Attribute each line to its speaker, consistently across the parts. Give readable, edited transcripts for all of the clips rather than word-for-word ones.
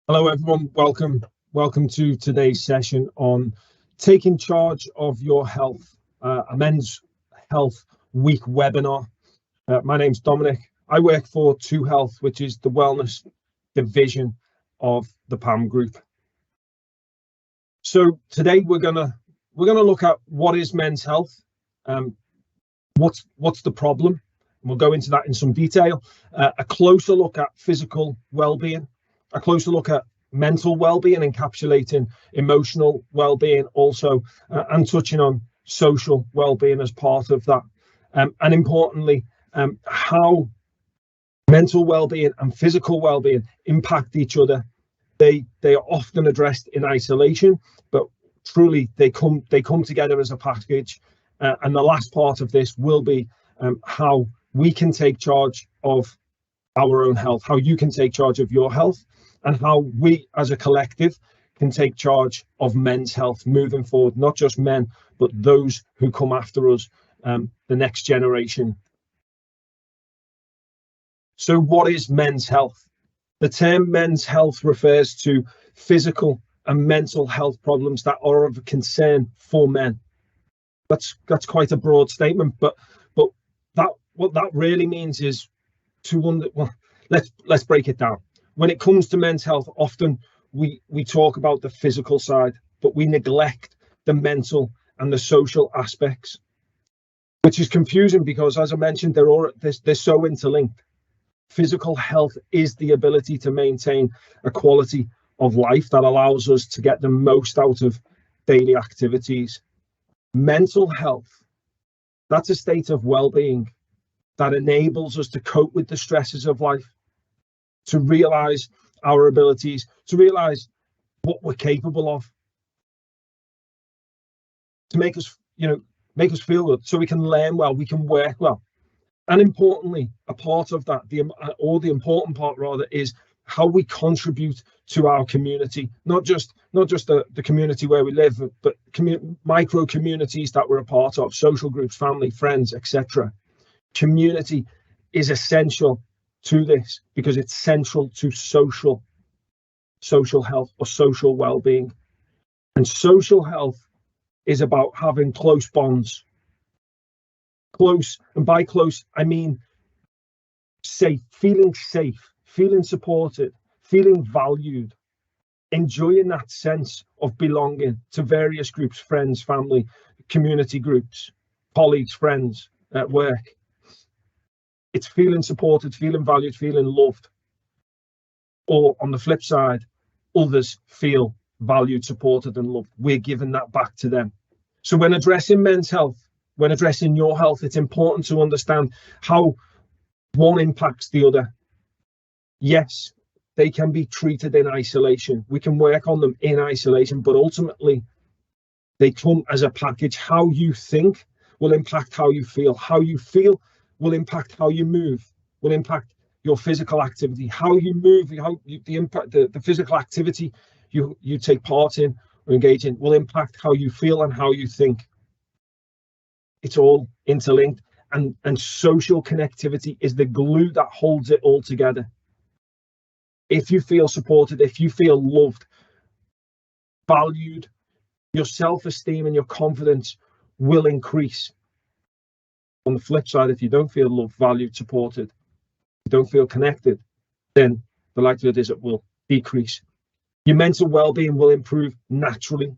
Speaker 1: Hello everyone, welcome to today's session on taking charge of your health, a Men's Health Week webinar. My name's Dominic. I work for ToHealth, which is the wellness division of the PAM group. So today we're gonna look at what is men's health, what's the problem, and we'll go into that in some detail. A closer look at physical well-being, a closer look at mental well-being, encapsulating emotional well-being also, and touching on social well-being as part of that. And importantly, how mental well-being and physical well-being impact each other. They are often addressed in isolation, but truly they come together as a package. And the last part of this will be how we can take charge of our own health, how you can take charge of your health, and how we as a collective can take charge of men's health moving forward, not just men, but those who come after us, the next generation. So what is men's health? The term men's health refers to physical and mental health problems that are of concern for men. That's quite a broad statement, but what that really means is let's break it down. When it comes to men's health, often we talk about the physical side, but we neglect the mental and the social aspects, which is confusing because, as I mentioned, they're so interlinked. Physical health is the ability to maintain a quality of life that allows us to get the most out of daily activities. Mental health, that's a state of well-being that enables us to cope with the stresses of life, to realize our abilities, to realize what we're capable of, to make us feel good, so we can learn well, we can work well. And importantly, a part of that, the important part rather, is how we contribute to our community, not just the community where we live, but micro communities that we're a part of, social groups, family, friends, etc. Community is essential to this because it's central to social health or social well-being. And social health is about having close bonds. Close, and by close I mean safe, feeling supported, feeling valued, enjoying that sense of belonging to various groups, friends, family, community groups, colleagues, friends at work. It's feeling supported, feeling valued, feeling loved. Or on the flip side, others feel valued, supported, and loved. We're giving that back to them. So when addressing men's health, when addressing your health, it's important to understand how one impacts the other. Yes, they can be treated in isolation. We can work on them in isolation, but ultimately they come as a package. How you think will impact how you feel. How you feel will impact how you move, will impact your physical activity. How you move, the physical activity you take part in or engage in will impact how you feel and how you think. It's all interlinked, and social connectivity is the glue that holds it all together. If you feel supported, if you feel loved, valued, your self-esteem and your confidence will increase. On the flip side, if you don't feel loved, valued, supported, you don't feel connected, then the likelihood is it will decrease. Your mental well-being will improve naturally.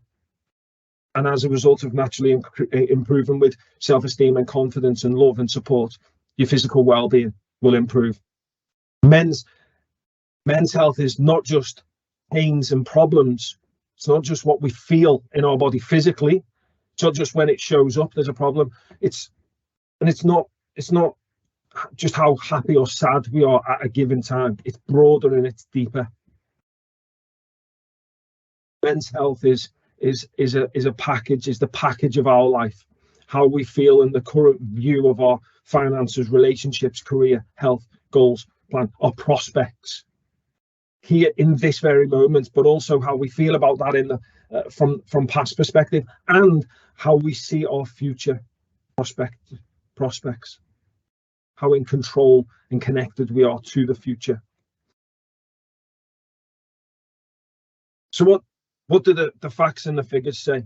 Speaker 1: And as a result of naturally improving with self-esteem and confidence and love and support, your physical well-being will improve. Men's health is not just pains and problems. It's not just what we feel in our body physically. It's not just when it shows up there's a problem. It's not just how happy or sad we are at a given time. It's broader and it's deeper. Men's health is a package, is the package of our life. How we feel in the current view of our finances, relationships, career, health, goals, plan, our prospects here in this very moment, but also how we feel about that in the from past perspective, and how we see our future prospects, how in control and connected we are to the future. So what do the facts and the figures say?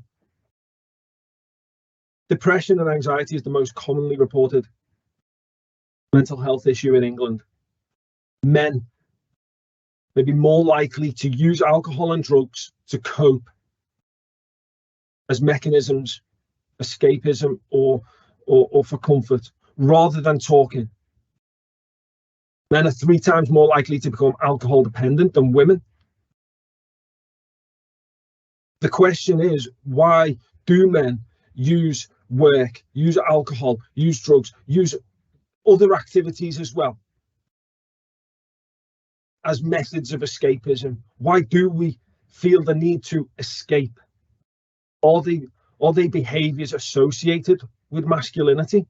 Speaker 1: Depression and anxiety is the most commonly reported mental health issue in England. Men may be more likely to use alcohol and drugs to cope as mechanisms, escapism, or for comfort, rather than talking. Men are 3 times more likely to become alcohol dependent than women. The question is, why do men use work, use alcohol, use drugs, use other activities as well as methods of escapism? Why do we feel the need to escape? Are they behaviours associated with masculinity?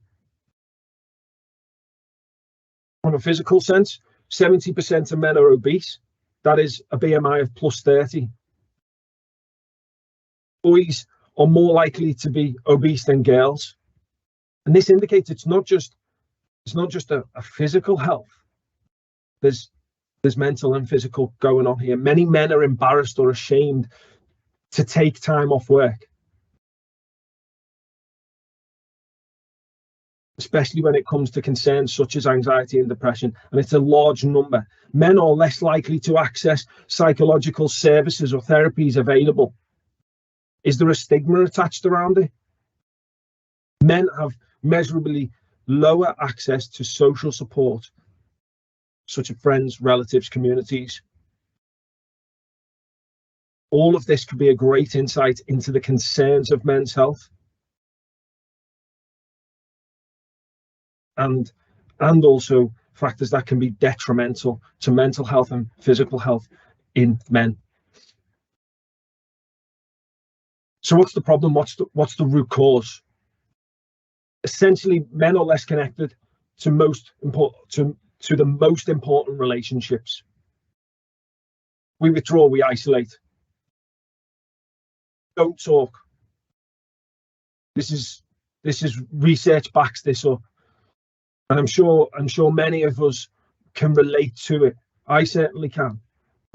Speaker 1: From a physical sense, 70% of men are obese. That is a BMI of plus 30. Boys are more likely to be obese than girls. And this indicates it's not just a physical health. There's mental and physical going on here. Many men are embarrassed or ashamed to take time off work, especially when it comes to concerns such as anxiety and depression, and it's a large number. Men are less likely to access psychological services or therapies available. Is there a stigma attached around it? Men have measurably lower access to social support, such as friends, relatives, communities. All of this could be a great insight into the concerns of men's health. And also factors that can be detrimental to mental health and physical health in men. So what's the problem? What's the root cause? Essentially, men are less connected to the most important relationships. We withdraw, we isolate. Don't talk. This is research backs this up. And I'm sure many of us can relate to it. I certainly can.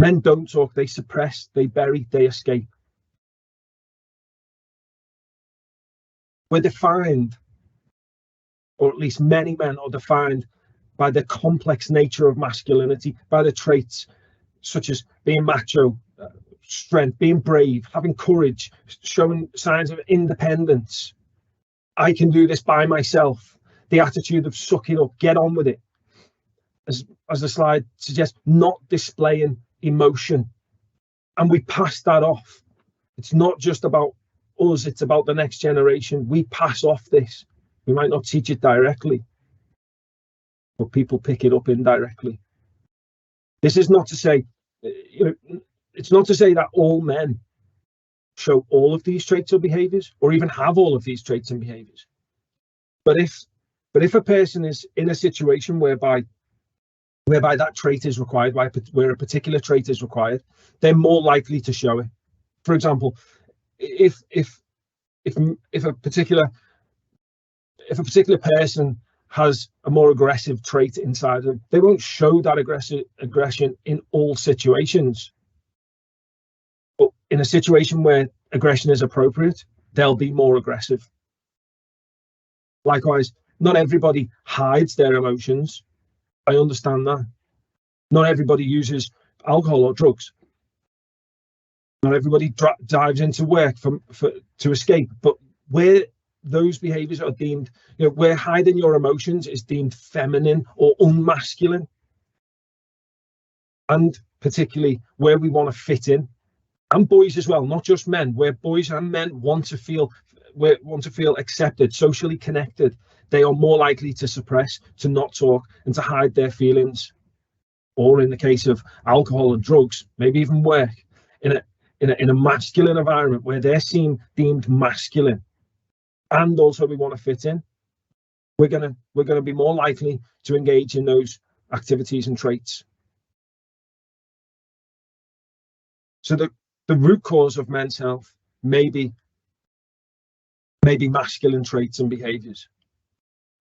Speaker 1: Men don't talk, they suppress, they bury, they escape. We're defined, or at least many men are defined, by the complex nature of masculinity, by the traits such as being macho, strength, being brave, having courage, showing signs of independence. I can do this by myself. The attitude of suck it up, get on with it. As the slide suggests, not displaying emotion. And we pass that off. It's not just about us, it's about the next generation. We pass off this. We might not teach it directly, but people pick it up indirectly. This is not to say, it's not to say that all men show all of these traits or behaviors, or even have all of these traits and behaviors. But if a person is in a situation whereby that trait is required, where a particular trait is required, they're more likely to show it. For example, if a particular person has a more aggressive trait inside them, they won't show that aggression in all situations. But in a situation where aggression is appropriate, they'll be more aggressive. Likewise, not everybody hides their emotions. I understand that. Not everybody uses alcohol or drugs. Not everybody dives into work to escape. But where those behaviors are deemed, where hiding your emotions is deemed feminine or unmasculine, and particularly where we want to fit in, and boys as well, not just men, where boys and men want to feel accepted, socially connected, they are more likely to suppress, to not talk, and to hide their feelings. Or in the case of alcohol and drugs, maybe even work, in a masculine environment where they're deemed masculine, and also we want to fit in, we're gonna be more likely to engage in those activities and traits. So the root cause of men's health may be masculine traits and behaviors,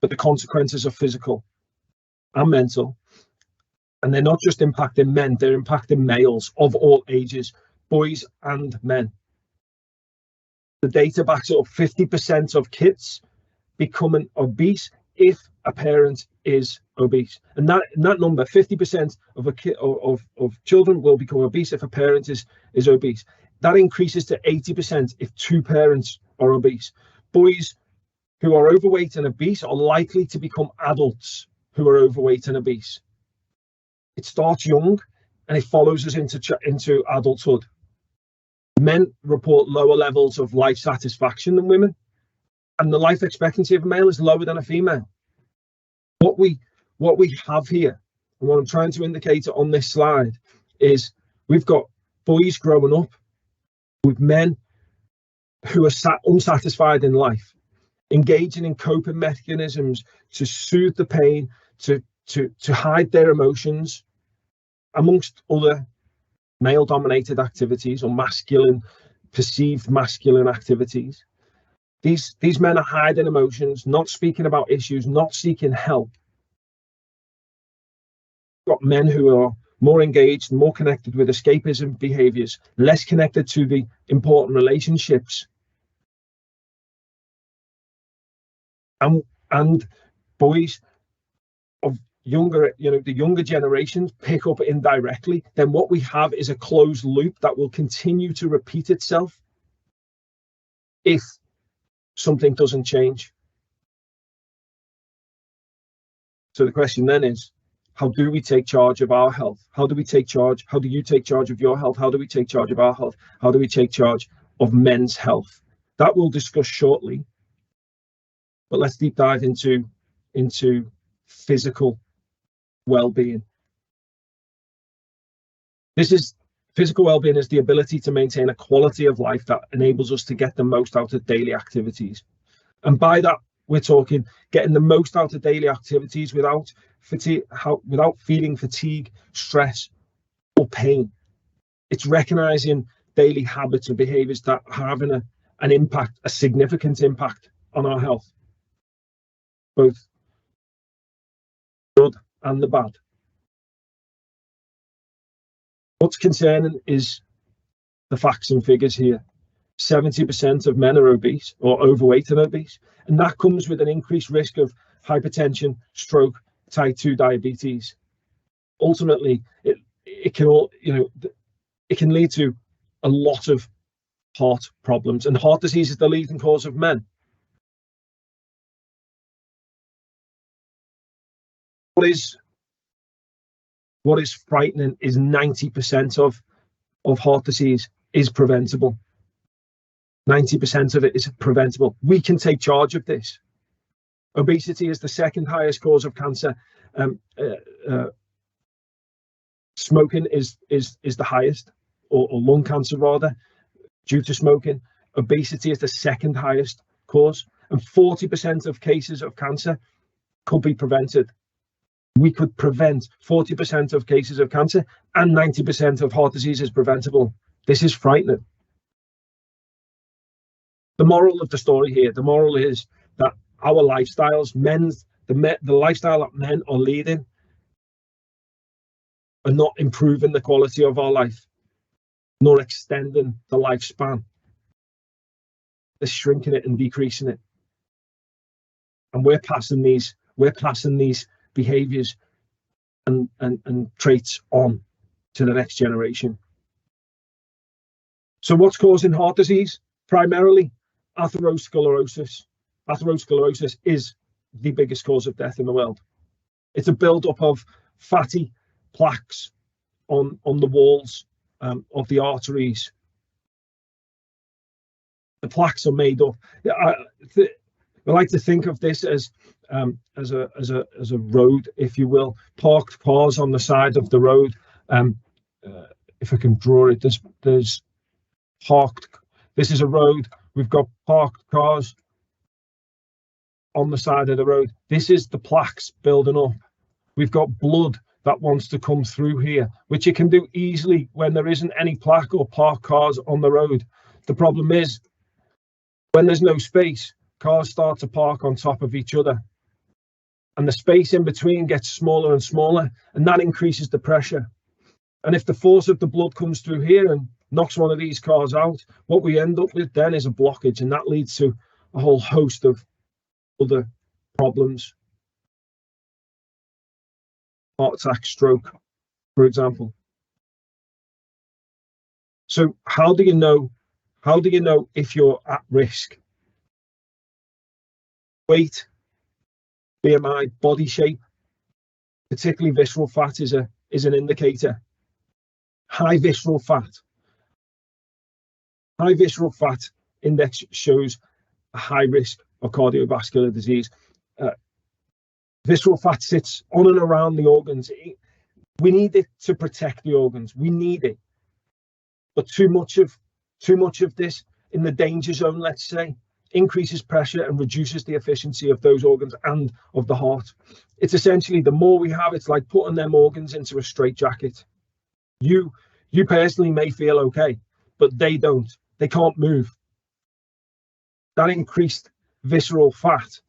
Speaker 1: but the consequences are physical and mental, and they're not just impacting men, they're impacting males of all ages, boys and men. The data backs up 50% of kids becoming obese if a parent is obese, and that number, 50% of of children will become obese if a parent is obese. That increases to 80% if two parents are obese. Boys who are overweight and obese are likely to become adults who are overweight and obese. It starts young and it follows us into adulthood. Men report lower levels of life satisfaction than women, and the life expectancy of a male is lower than a female. What we have here, and what I'm trying to indicate on this slide, is we've got boys growing up with men who are unsatisfied in life, engaging in coping mechanisms to soothe the pain, to hide their emotions, amongst other male-dominated activities or perceived masculine activities. These men are hiding emotions, not speaking about issues, not seeking help. We've got men who are more engaged, more connected with escapism behaviors, less connected to the important relationships. And boys of younger, the younger generations pick up indirectly. Then what we have is a closed loop that will continue to repeat itself if something doesn't change. So the question then is, how do we take charge of our health? How do we take charge? How do you take charge of your health? How do we take charge of our health? How do we take charge of men's health? That we'll discuss shortly. But let's deep dive into physical well-being. Physical well-being is the ability to maintain a quality of life that enables us to get the most out of daily activities. And by that, we're talking getting the most out of daily activities without feeling fatigue, stress, or pain. It's recognizing daily habits and behaviors that are having an impact, a significant impact on our health, both good and the bad. What's concerning is the facts and figures here. 70% of men are obese or overweight and obese, and that comes with an increased risk of hypertension, stroke, type 2 diabetes. Ultimately, it can lead to a lot of heart problems, and heart disease is the leading cause of men. What is frightening is 90% of heart disease is preventable. 90% of it is preventable. We can take charge of this. Obesity is the second highest cause of cancer. Smoking is the highest, or lung cancer rather, due to smoking. Obesity is the second highest cause, and 40% of cases of cancer could be prevented. We could prevent 40% of cases of cancer, and 90% of heart disease is preventable. This is frightening. The moral of the story here, the moral is that our lifestyles, the lifestyle that men are leading, are not improving the quality of our life, nor extending the lifespan. They're shrinking it and decreasing it. And we're passing these behaviors and traits on to the next generation. So what's causing heart disease? Primarily atherosclerosis. Atherosclerosis is the biggest cause of death in the world. It's a build-up of fatty plaques on the walls of the arteries. The plaques are made up. I like to think of this as a road, if you will. Parked cars on the side of the road. If I can draw it, there's parked. This is a road. We've got parked cars on the side of the road. This is the plaques building up. We've got blood that wants to come through here, which it can do easily when there isn't any plaque or parked cars on the road. The problem is, when there's no space, cars start to park on top of each other, and the space in between gets smaller and smaller, and that increases the pressure. And if the force of the blood comes through here and knocks one of these cars out, what we end up with then is a blockage, and that leads to a whole host of other problems. Heart attack, stroke, for example. So how do you know if you're at risk? Weight, BMI, body shape, particularly visceral fat is an indicator. High visceral fat index shows a high risk of cardiovascular disease. Visceral fat sits on and around the organs. We need it to protect the organs. We need it, but too much of this in the danger zone, let's say, increases pressure and reduces the efficiency of those organs and of the heart. It's essentially, the more we have, it's like putting them organs into a straitjacket. You personally may feel okay, but they don't. They can't move. That increased visceral fat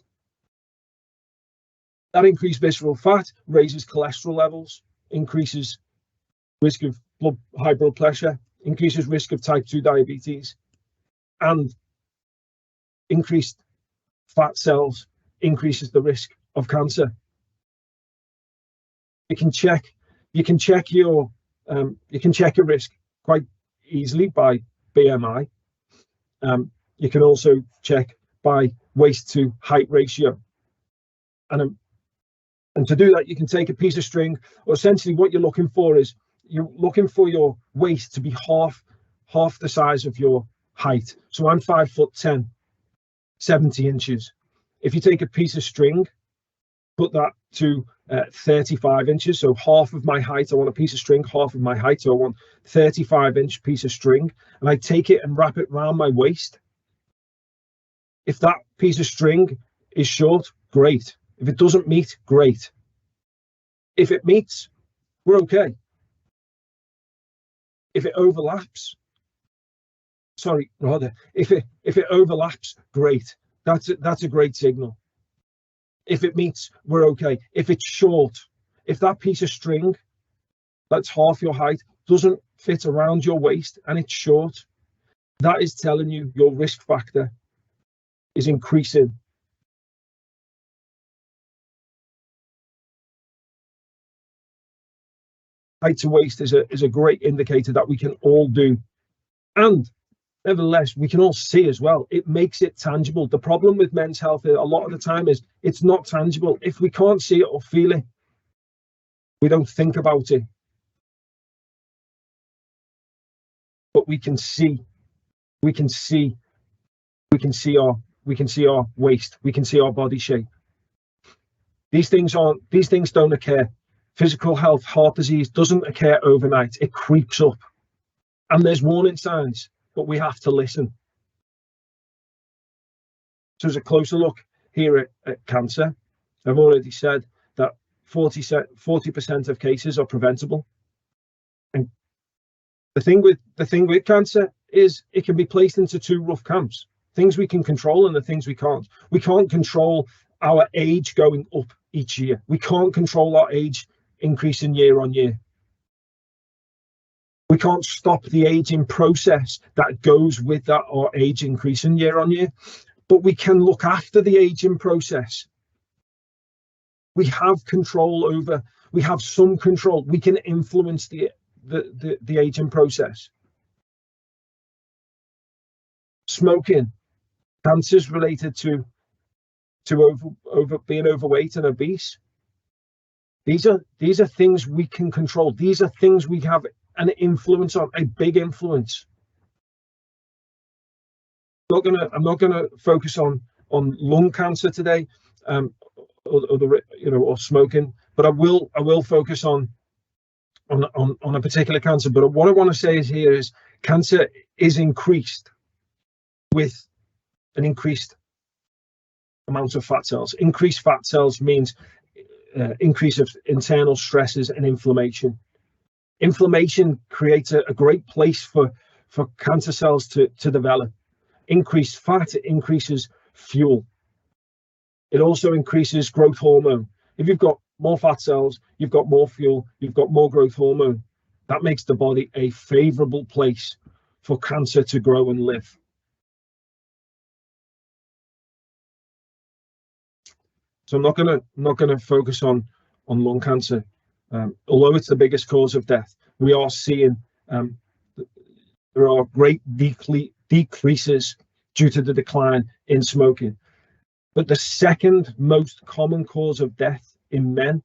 Speaker 1: raises cholesterol levels, increases risk of high blood pressure, increases risk of type 2 diabetes, and increased fat cells increases the risk of cancer. You can check your risk quite easily by BMI. You can also check by waist to height ratio, and to do that, you can take a piece of string, or essentially what you're looking for is you're looking for your waist to be half the size of your height. So I'm 5'10", 70 inches. If you take a piece of string, put that to 35 inches, so half of my height, I want a piece of string, half of my height, so I want 35-inch piece of string, and I take it and wrap it around my waist. If that piece of string is short, great. If it doesn't meet, great. If it meets, we're okay. If it overlaps, if it overlaps, great. That's a great signal. If it meets, we're okay. If it's short, if that piece of string that's half your height doesn't fit around your waist and it's short, that is telling you your risk factor is increasing. Height to waist is a great indicator that we can all do, and nevertheless we can all see as well. It makes it tangible. The problem with men's health a lot of the time is it's not tangible. If we can't see it or feel it, we don't think about it. But we can see our waist, we can see our body shape. These things don't occur. Physical health, heart disease doesn't occur overnight. It creeps up, and there's warning signs, but we have to listen. So as a closer look here at cancer, I've already said that 40% of cases are preventable. And the thing with cancer is it can be placed into two rough camps: things we can control and the things we can't. We can't control our age going up each year. We can't control our age increasing year on year. We can't stop the aging process that goes with that, our age increasing year on year, but we can look after the aging process. We have control over, we have some control. We can influence the aging process. Smoking, cancers related to being overweight and obese. These are things we can control. These are things we have an influence on, a big influence. I'm not gonna focus on lung cancer today, or smoking, but I will focus on a particular cancer. But what I want to say is cancer is increased with an increased amount of fat cells. Increased fat cells means increase of internal stresses and inflammation. Inflammation creates a great place for cancer cells to develop. Increased fat increases fuel. It also increases growth hormone. If you've got more fat cells, you've got more fuel, you've got more growth hormone. That makes the body a favorable place for cancer to grow and live. So I'm not gonna focus on lung cancer, although it's the biggest cause of death. We are seeing there are great decreases due to the decline in smoking. But the second most common cause of death in men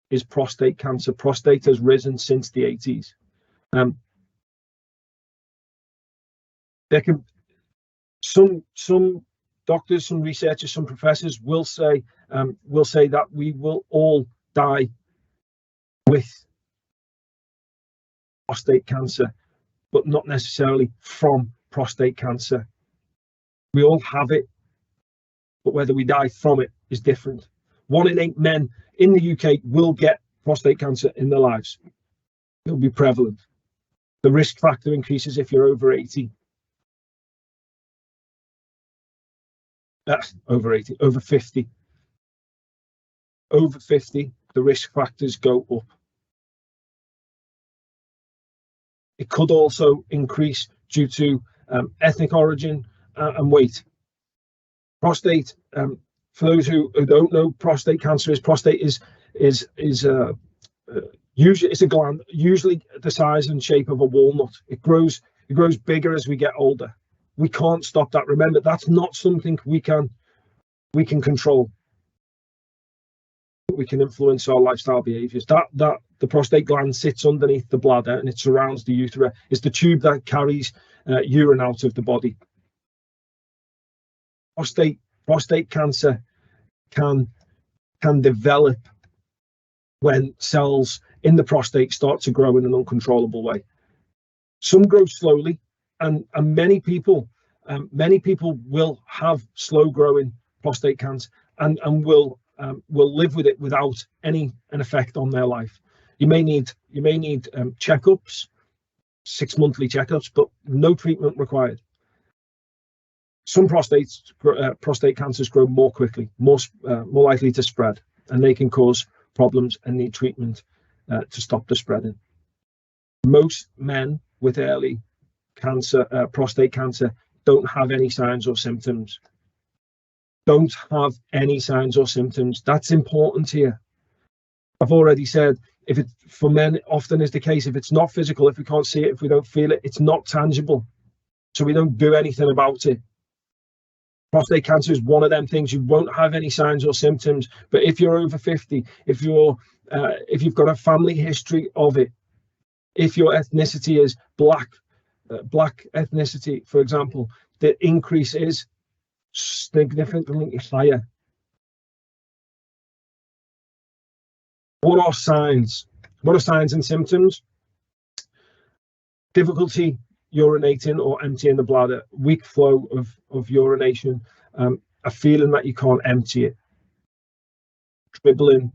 Speaker 1: is prostate cancer. Prostate has risen since the 80s. There can some doctors, some researchers, some professors will say that we will all die with prostate cancer, but not necessarily from prostate cancer. We all have it, but whether we die from it is different. 1 in 8 men in the UK will get prostate cancer in their lives. It'll be prevalent. The risk factor increases if you're over 80. Over 50. Over 50, the risk factors go up. It could also increase due to ethnic origin and weight. Prostate, for those who don't know, prostate cancer is usually it's a gland, usually the size and shape of a walnut. It grows bigger as we get older. We can't stop that. Remember, that's not something we can control. We can influence our lifestyle behaviors. That the prostate gland sits underneath the bladder and it surrounds the urethra. It's the tube that carries urine out of the body. Prostate cancer can develop when cells in the prostate start to grow in an uncontrollable way. Some grow slowly, and many people will have slow growing prostate cancer and will live with it without an effect on their life. You may need checkups, 6 monthly checkups, but no treatment required. Some prostate cancers grow more quickly, more likely to spread, and they can cause problems and need treatment to stop the spreading. Most men with early cancer, prostate cancer, don't have any signs or symptoms. Don't have any signs or symptoms. That's important here. I've already said, if it for men often is the case, if it's not physical, if we can't see it, if we don't feel it, it's not tangible. So we don't do anything about it. Prostate cancer is one of them things. You won't have any signs or symptoms, but if you're over 50, if you've got a family history of it, if your ethnicity is black ethnicity, for example, the increase is significantly higher. What are signs? What are signs and symptoms? Difficulty urinating or emptying the bladder, weak flow of urination, a feeling that you can't empty it, dribbling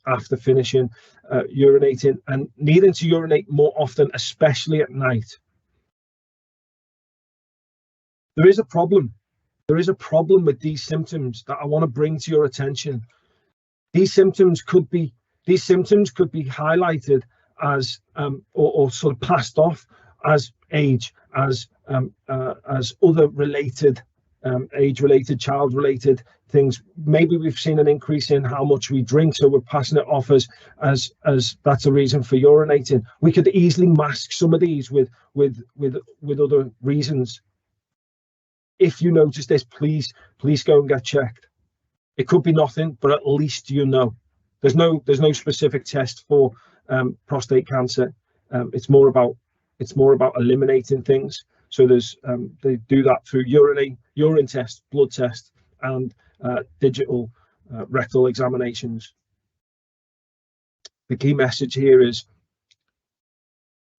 Speaker 1: after finishing urinating, and needing to urinate more often, especially at night. There is a problem. There is a problem with these symptoms that I want to bring to your attention. These symptoms could be highlighted as or sort of passed off as age, as other related age-related, child-related things. Maybe we've seen an increase in how much we drink, so we're passing it off as that's a reason for urinating. We could easily mask some of these with other reasons. If you notice this, please go and get checked. It could be nothing, but at least you know. There's no specific test for prostate cancer. It's more about eliminating things. So they do that through urine test, blood test, and digital rectal examinations. The key message here is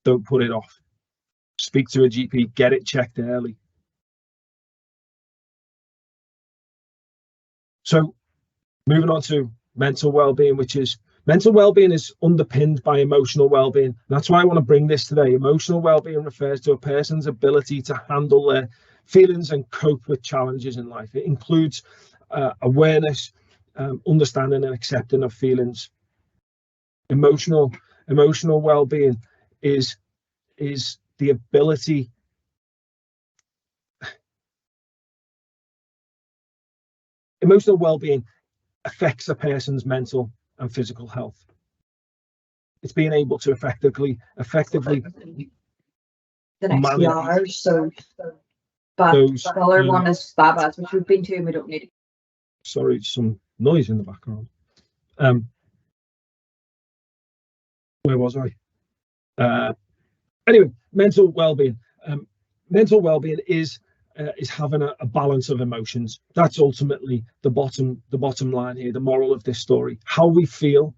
Speaker 1: don't put it off. Speak to a GP, get it checked early. So moving on to mental well-being, mental well-being is underpinned by emotional well-being. That's why I want to bring this today. Emotional well-being refers to a person's ability to handle their feelings and cope with challenges in life. It includes awareness, understanding and accepting of feelings. Emotional well-being is the ability. Emotional well-being affects a person's mental and physical health. It's being able to effectively
Speaker 2: the next
Speaker 1: manage
Speaker 2: few hours. So, but
Speaker 1: those.
Speaker 2: the other one is Baba's, which we've been to, and we don't need it.
Speaker 1: Sorry, some noise in the background. Where was I? Anyway, mental well-being. Mental well-being is having a balance of emotions. That's ultimately the bottom line here, the moral of this story. How we feel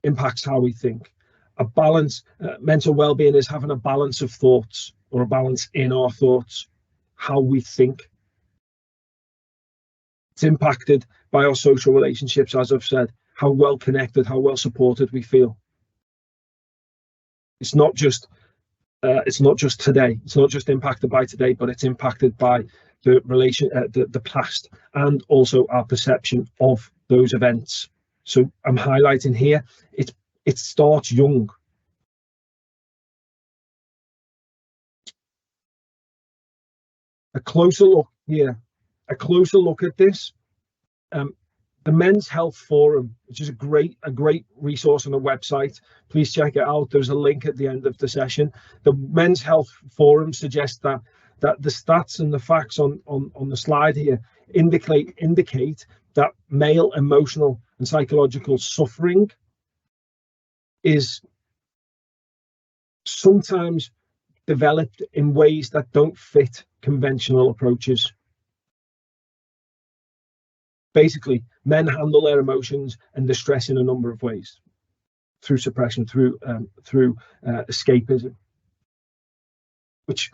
Speaker 1: impacts how we think. A balance, mental well-being is having a balance of thoughts, or a balance in our thoughts, how we think. It's impacted by our social relationships, as I've said, how well connected, how well supported we feel. It's not just today. It's not just impacted by today, but it's impacted by the past, and also our perception of those events. So I'm highlighting here, it starts young. A closer look at this. The Men's Health Forum, which is a great resource on the website. Please check it out. There's a link at the end of the session. The Men's Health Forum suggests that the stats and the facts on the slide here indicate that male emotional and psychological suffering is sometimes developed in ways that don't fit conventional approaches. Basically, men handle their emotions and distress in a number of ways, through suppression, through escapism, which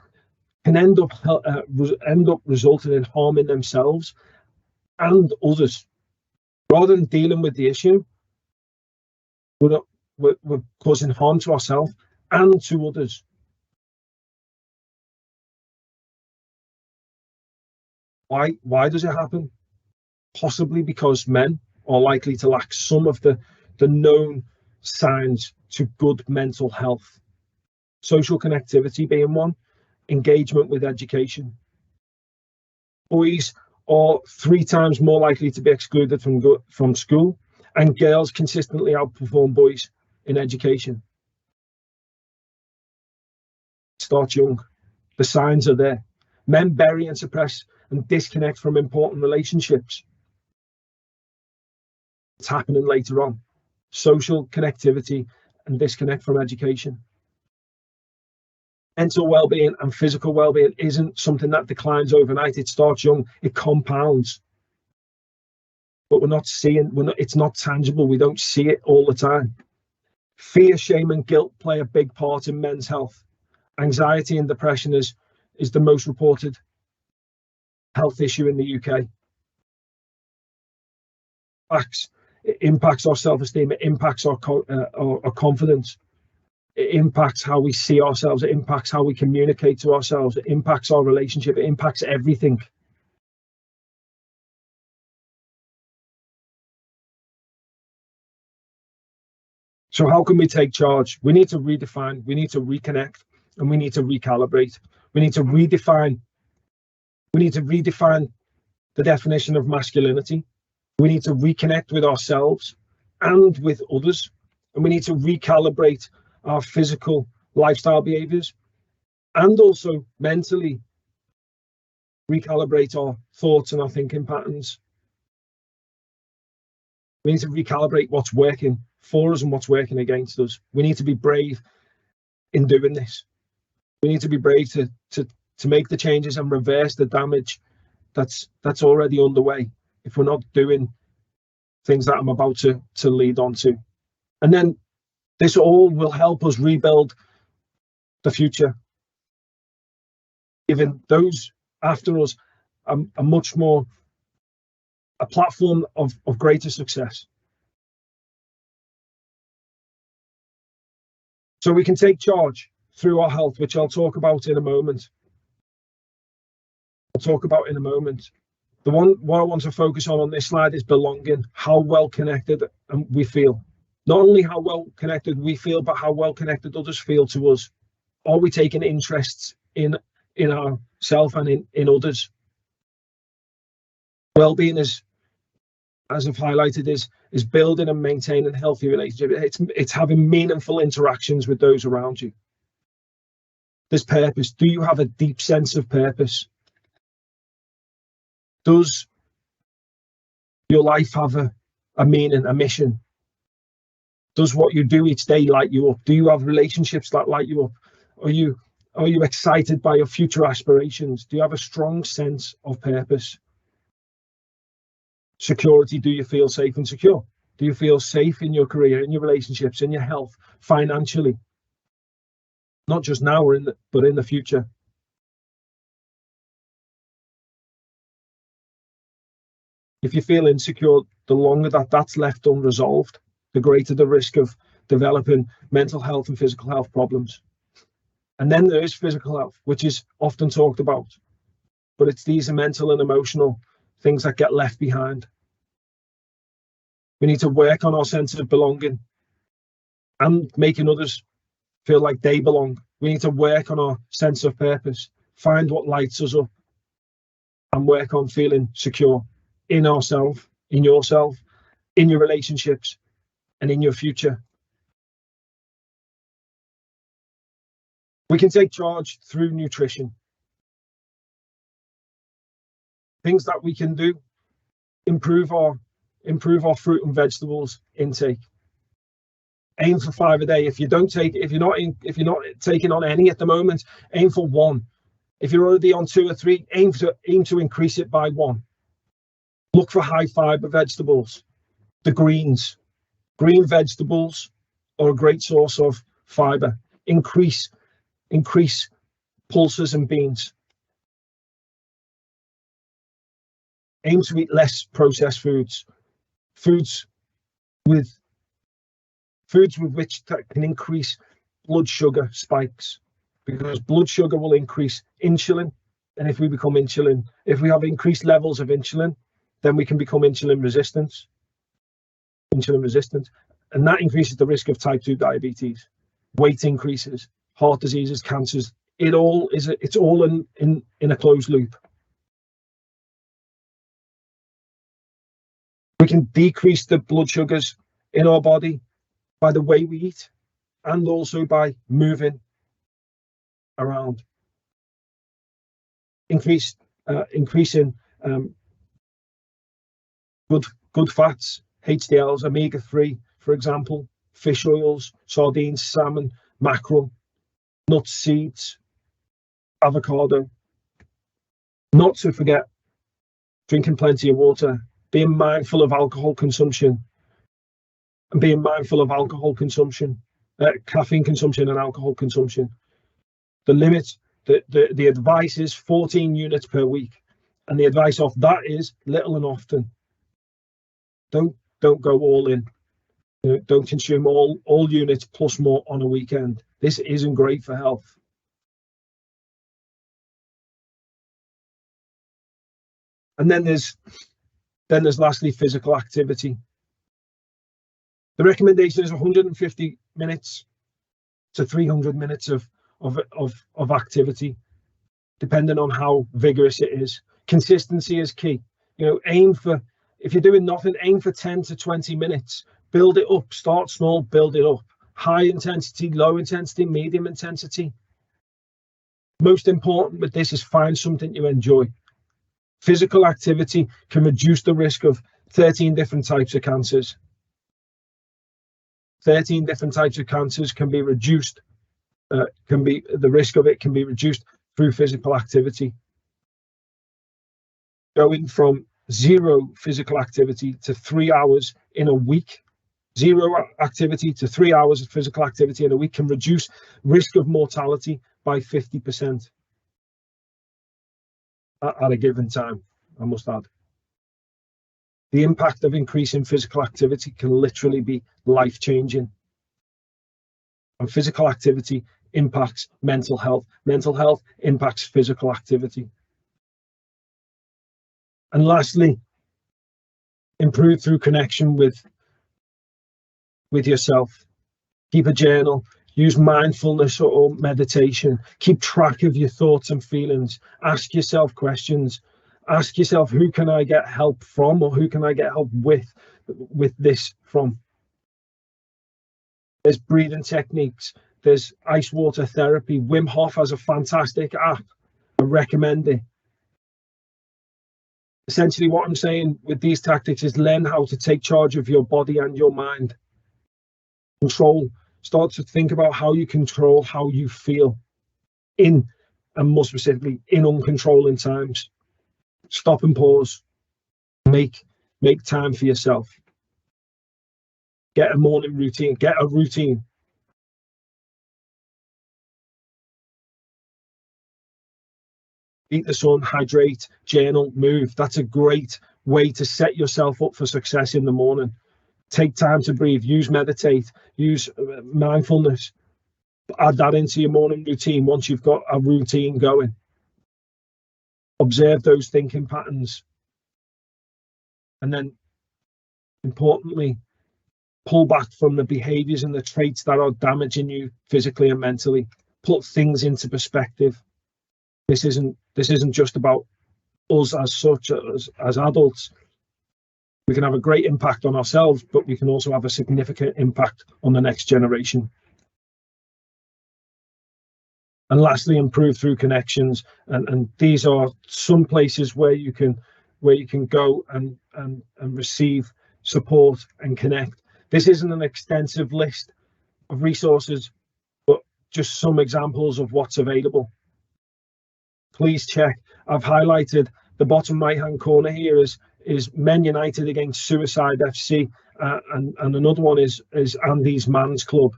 Speaker 1: can end up resulting in harming themselves and others. Rather than dealing with the issue, we're causing harm to ourselves and to others. Why does it happen? Possibly because men are likely to lack some of the known signs to good mental health. Social connectivity being one, engagement with education. Boys are 3 times more likely to be excluded from school, and girls consistently outperform boys in education. Start young. The signs are there. Men bury and suppress and disconnect from important relationships. It's happening later on. Social connectivity and disconnect from education. Mental well-being and physical well-being isn't something that declines overnight. It starts young. It compounds. But it's not tangible. We don't see it all the time. Fear, shame, and guilt play a big part in men's health. Anxiety and depression is the most reported health issue in the UK. It impacts our self-esteem. It impacts our confidence. It impacts how we see ourselves. It impacts how we communicate to ourselves. It impacts our relationship. It impacts everything. So how can we take charge? We need to redefine, we need to reconnect, and we need to recalibrate. We need to redefine the definition of masculinity. We need to reconnect with ourselves and with others. And we need to recalibrate our physical lifestyle behaviors, and also mentally recalibrate our thoughts and our thinking patterns. We need to recalibrate what's working for us and what's working against us. We need to be brave in doing this. We need to be brave to make the changes and reverse the damage that's already underway if we're not doing things that I'm about to lead on to. And then this all will help us rebuild the future, giving those after us a platform of greater success. So we can take charge through our health, which I'll talk about in a moment. The one what I want to focus on this slide is belonging, how well connected we feel. Not only how well connected we feel, but how well connected others feel to us. Are we taking interests in ourselves and in others? Wellbeing is, as I've highlighted, is building and maintaining healthy relationships. It's having meaningful interactions with those around you. There's purpose. Do you have a deep sense of purpose? Does your life have a meaning, a mission? Does what you do each day light you up? Do you have relationships that light you up? Are you excited by your future aspirations? Do you have a strong sense of purpose? Security. Do you feel safe and secure? Do you feel safe in your career, in your relationships, in your health, financially? Not just now, but in the future. If you feel insecure, the longer that's left unresolved, the greater the risk of developing mental health and physical health problems. And then there is physical health, which is often talked about, but it's these mental and emotional things that get left behind. We need to work on our sense of belonging and making others feel like they belong. We need to work on our sense of purpose, find what lights us up, and work on feeling secure in ourselves, in yourself, in your relationships, and in your future. We can take charge through nutrition. Things that we can do: improve our fruit and vegetables intake. Aim for 5 a day. If you're not taking on any at the moment, aim for 1. If you're already on 2 or 3, aim to increase it by 1. Look for high fiber vegetables, the greens. Green vegetables are a great source of fiber. Increase pulses and beans. Aim to eat less processed foods. Foods with which can increase blood sugar spikes, because blood sugar will increase insulin, and if we have increased levels of insulin, then we can become insulin resistant, and that increases the risk of type 2 diabetes, weight increases, heart diseases, cancers. It's all in a closed loop. We can decrease the blood sugars in our body by the way we eat, and also by moving around. Increasing good fats, HDLs, omega-3, for example, fish oils, sardines, salmon, mackerel, nuts, seeds, avocado. Not to forget drinking plenty of water, being mindful of alcohol consumption, and being mindful of caffeine consumption and alcohol consumption. The limit, the advice is 14 units per week, and the advice of that is little and often. Don't go all in. Don't consume all units plus more on a weekend. This isn't great for health. And then there's lastly physical activity. The recommendation is 150 minutes to 300 minutes of activity, depending on how vigorous it is. Consistency is key. If you're doing nothing, aim for 10 to 20 minutes. Build it up. Start small, build it up. High intensity, low intensity, medium intensity. Most important with this is find something you enjoy. Physical activity can reduce the risk of 13 different types of cancers. 13 different types of cancers can be reduced. The risk of it can be reduced through physical activity. Going from 0 physical activity to 3 hours in a week, 0 activity to 3 hours of physical activity in a week can reduce risk of mortality by 50% at a given time, I must add. The impact of increasing physical activity can literally be life-changing. And physical activity impacts mental health. Mental health impacts physical activity. And lastly, improve through connection with yourself. Keep a journal. Use mindfulness or meditation. Keep track of your thoughts and feelings. Ask yourself questions. Ask yourself, who can I get help from, or who can I get help with this from? There's breathing techniques. There's ice water therapy. Wim Hof has a fantastic app. I recommend it. Essentially, what I'm saying with these tactics is learn how to take charge of your body and your mind. Control. Start to think about how you control how you feel in, and more specifically, in uncontrolling times. Stop and pause. Make time for yourself. Get a morning routine. Get a routine. Eat the sun, hydrate, journal, move. That's a great way to set yourself up for success in the morning. Take time to breathe. Use meditate. Use mindfulness. Add that into your morning routine once you've got a routine going. Observe those thinking patterns. And then, importantly, pull back from the behaviors and the traits that are damaging you physically and mentally. Put things into perspective. This isn't just about us as such, as adults. We can have a great impact on ourselves, but we can also have a significant impact on the next generation. And lastly, improve through connections. And these are some places where you can go and receive support and connect. This isn't an extensive list of resources, but just some examples of what's available. Please check. I've highlighted the bottom right hand corner here is Men United Against Suicide FC, and another one is Andy's Man's Club.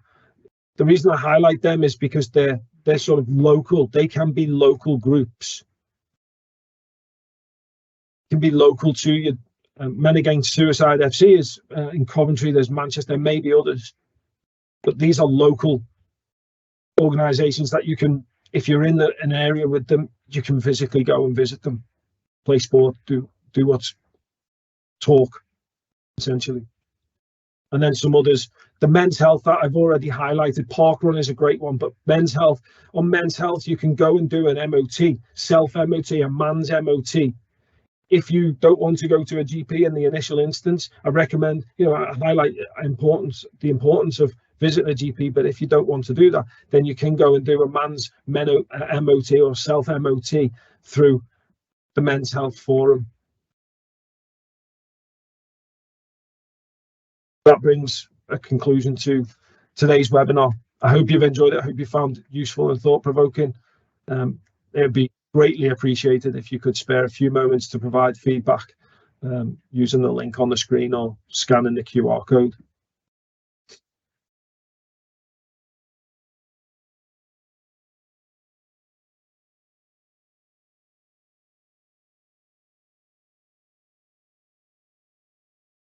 Speaker 1: The reason I highlight them is because they're sort of local. They can be local groups. Can be local to you. Men Against Suicide FC is in Coventry. There's Manchester, maybe others, but these are local organisations that you can, if you're in an area with them, you can physically go and visit them, play sport, do what's talk, essentially. And then some others. The Men's Health that I've already highlighted, Parkrun is a great one, but Men's Health, on Men's Health, you can go and do an MOT, self-MOT, a man's MOT. If you don't want to go to a GP in the initial instance, I recommend, I highlight the importance of visiting a GP, but if you don't want to do that, then you can go and do a man's MOT or self-MOT through the Men's Health Forum. That brings a conclusion to today's webinar. I hope you've enjoyed it. I hope you found it useful and thought-provoking. It would be greatly appreciated if you could spare a few moments to provide feedback using the link on the screen or scanning the QR code.